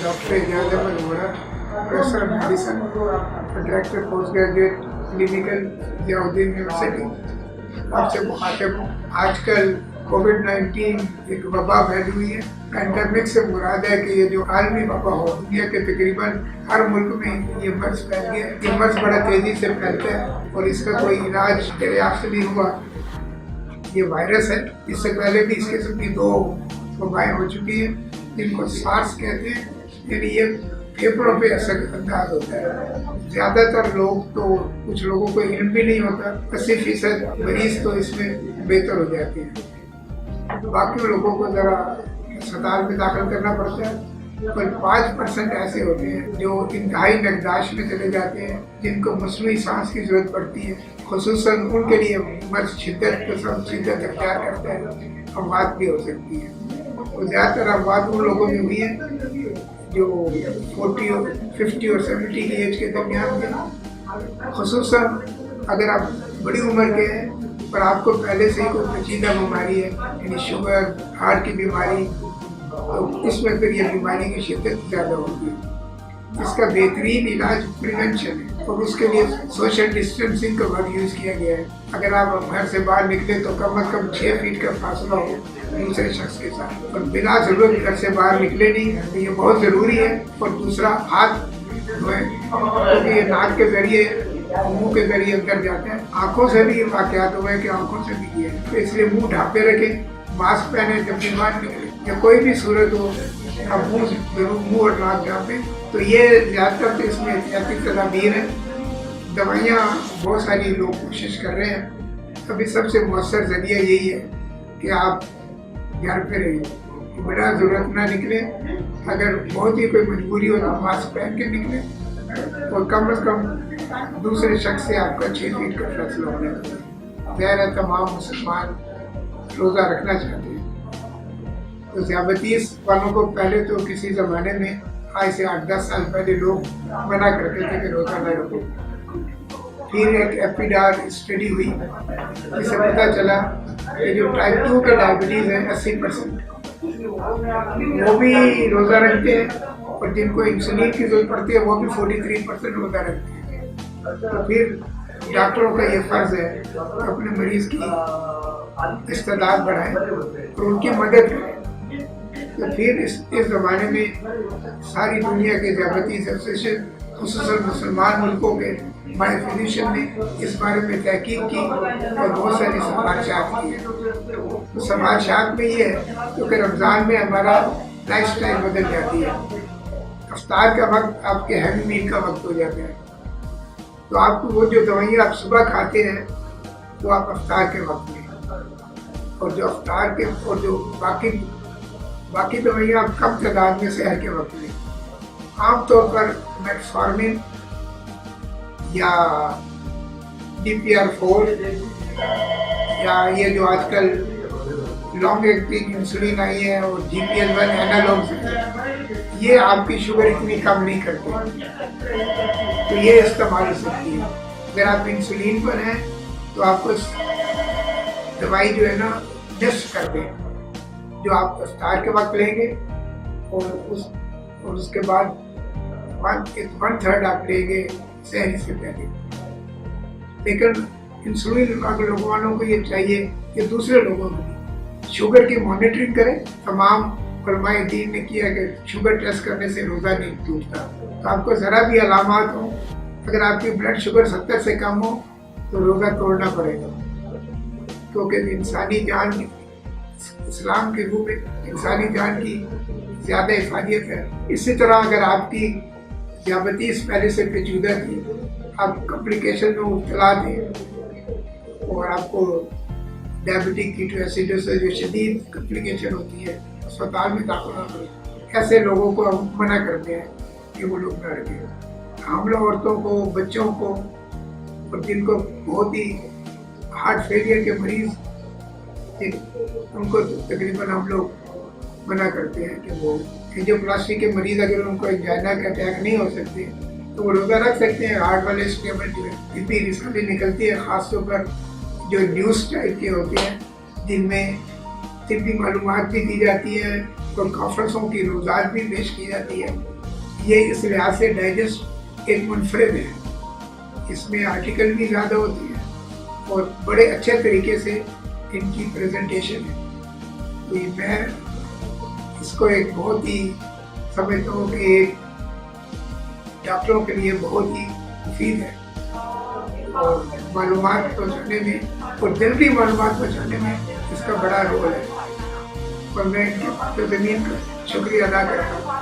Doctor Ejaz Ahmed Vohra, professor of medicine, director post graduate clinical Ziauddin university. आपसे मुखातिब हूँ। आजकल कोविड-19 एक वबा फैली हुई है। पैंडेमिक से मुराद है कि ये जो आलमी वबा हो, दुनिया के तकरीबन हर मुल्क में ये मर्ज फैल गया। ये मर्ज बड़ा तेजी से फैलता है और इसका कोई इलाज दरियाफ्त नहीं हुआ। ये वायरस है। इससे पहले भी इस किस्म की 2 वबाएं हो चुकी हैं जिनको सार्स कहते हैं। यानी ये फेफड़ों पे असर अंदाज होता है। ज़्यादातर लोग तो, कुछ लोगों को इल्म भी नहीं होता। 80% मरीज तो इसमें बेहतर हो जाते हैं। बाकी लोगों को ज़रा अस्पताल में दाखिल करना पड़ता है। पर 5% ऐसे होते हैं जो इंतहाई नगदाश में चले जाते हैं, जिनको मसनूई सांस की जरूरत पड़ती है। खुसूसन उनके लिए मर्ज शिद्दत अख्तियार करता है, अमवात भी हो सकती है। और ज़्यादातर अमवात उन लोगों में हुई है जो 40, 50 और 70 की एज के दरमियान के। खुसूसन अगर आप बड़ी उम्र के हैं पर आपको पहले से ही कोई पेचीदा बीमारी है, यानी शुगर, हार्ट की बीमारी, तो इसमें फिर ये बीमारी की शिद्दत ज़्यादा होगी। इसका बेहतरीन इलाज प्रिवेंशन है और उसके लिए सोशल डिस्टेंसिंग का वर्ड यूज़ किया गया है। अगर आप घर से बाहर निकले तो कम से कम 6 फीट का फासला हो दूसरे शख्स के साथ, और बिना जरूरत घर से बाहर निकले नहीं, तो ये बहुत ज़रूरी है। और दूसरा, हाथ धोएं, क्योंकि ये नाक के ज़रिए, मुंह के ज़रिए अंदर जाते हैं। आँखों से भी वाक़यात हुए कि आँखों से भी किए, तो इसलिए मुँह ढाँपे रखें, मास्क पहने जब भी बाहर निकले, या कोई भी सूरत हो आप मुँह और नाक ढाँपें। तो ये ज़्यादातर तो इसमें एहतियाती तदाबीर है। दवाइयाँ बहुत सारी लोग कोशिश कर रहे हैं। अभी सबसे मौसर ज़रिया यही है कि आप घर पे रहिए, बड़ा ज़रूरत ना निकले। अगर बहुत ही कोई मजबूरी हो तो मास्क पहन के निकले, और कम से कम दूसरे शख्स से आपका 6 फीट का फासला होना चाहिए। ज़ाहिर है तमाम मुसलमान रोज़ा रखना चाहते हैं। तो ज़ियाबतीस वालों को पहले तो किसी ज़माने में, आज से 8-10 साल पहले, लोग मना करते थे कि रोज़ा न रखो। फिर एक एपिडार स्टडी हुई, इससे पता चला कि जो टाइप 2 के डायबिटीज़ है 80% वो भी रोज़ा रखते हैं, और जिनको इंसुलिन की जरूरत पड़ती है वो भी 43% रोज़ा रखते हैं। तो फिर डॉक्टरों का ये फ़र्ज़ है कि अपने मरीज़ की इस्तेदाद बढ़ाएं और उनकी मदद करें। तो फिर इस ज़माने में सारी दुनिया के ज़ियाबतीस एसोसिएशन, खुसूसन मुसलमान मुल्कों के हमारे फिजिशियन ने इस बारे में तहकीक की और बहुत सारी समाचात किए। तो समाचात में ये है क्योंकि रमज़ान में हमारा लाइफ स्टाइल बदल जाती है। इफ्तार का वक्त आपके हैवी मील का वक्त हो जाता है, तो आपको वो जो दवाइयाँ आप सुबह खाते हैं वो आप इफ्तार के वक्त में, और जो इफ्तार के और जो बाकी दवाइयाँ आप कम तादाद में सहर के वक्त में। आमतौर पर मेटफॉर्मिन या DPR-4 या ये जो आजकल लॉन्ग एक्टिंग इंसुलिन आई है और GPL-1 एनालॉग्स हैं, ये आपकी शुगर इतनी कम नहीं करते, तो ये इस्तेमाल हो सकती है। अगर आप इंसुलिन पर हैं तो आपको दवाई जो है ना निस्फ कर दें, जो आप इफ्तार के वक्त लेंगे, और उसके बाद 1/3 आप लेंगे सहरी से पहले। लेकिन इंसुलिन वालों को ये चाहिए कि दूसरे लोगों को शुगर की मॉनिटरिंग करें। तमाम उलमाए दीन ने किया कि शुगर टेस्ट करने से रोज़ा नहीं टूटता। तो आपको ज़रा भी अलामात हो, अगर आपकी ब्लड शुगर 70 से कम हो तो रोज़ा तोड़ना पड़ेगा, क्योंकि इंसानी जान, इस्लाम के रूप में इंसानी जान की ज़्यादा हिफाजत है। इसी तरह अगर आपकी ज़ियाबतीस पहले से पेचीदा थी, आप कॉम्प्लिकेशन में मुब्तला थे और आपको डायबिटिक कीटोएसिडोसिस जो शदीद कॉम्प्लिकेशन होती है, अस्पताल में दाखिल होना पड़े, ऐसे लोगों को हम मना करते हैं कि वो लोग न रखें। हामिला औरतों को, बच्चों को, और जिनको बहुत ही हार्ट फेलियर के मरीज़, उनको तकरीबन हम लोग मना करते हैं कि वो एंजियोप्लास्टी के मरीज़ अगर उनको एंजाइना का अटैक नहीं हो सकते तो वो रोज़ा रख सकते हैं। हार्ट वाले स्टेबल जो है तिब्बी रिसर्च निकलती है, ख़ासतौर पर जो न्यूज़ टाइप के होते हैं जिनमें तिब्बी मालूमात भी दी जाती है और कॉन्फ्रेंसों की रोज़ात भी पेश की जाती है। یہ اس لحاظ سے ڈائجسٹ ایک منفرد ہے. اس میں آرٹیکل بھی زیادہ ہوتی ہے اور بڑے اچھے طریقے سے ان کی پریزنٹیشن ہے. تو میں اس کو ایک بہت ہی سمجھتا ہوں کہ ایک ڈاکٹروں کے لیے بہت ہی مفید ہے اور معلومات پہنچانے میں اور جلدی معلومات پہنچانے میں اس کا بڑا رول ہے. اور میں ان کے زمین کا شکریہ ادا کرتا ہوں.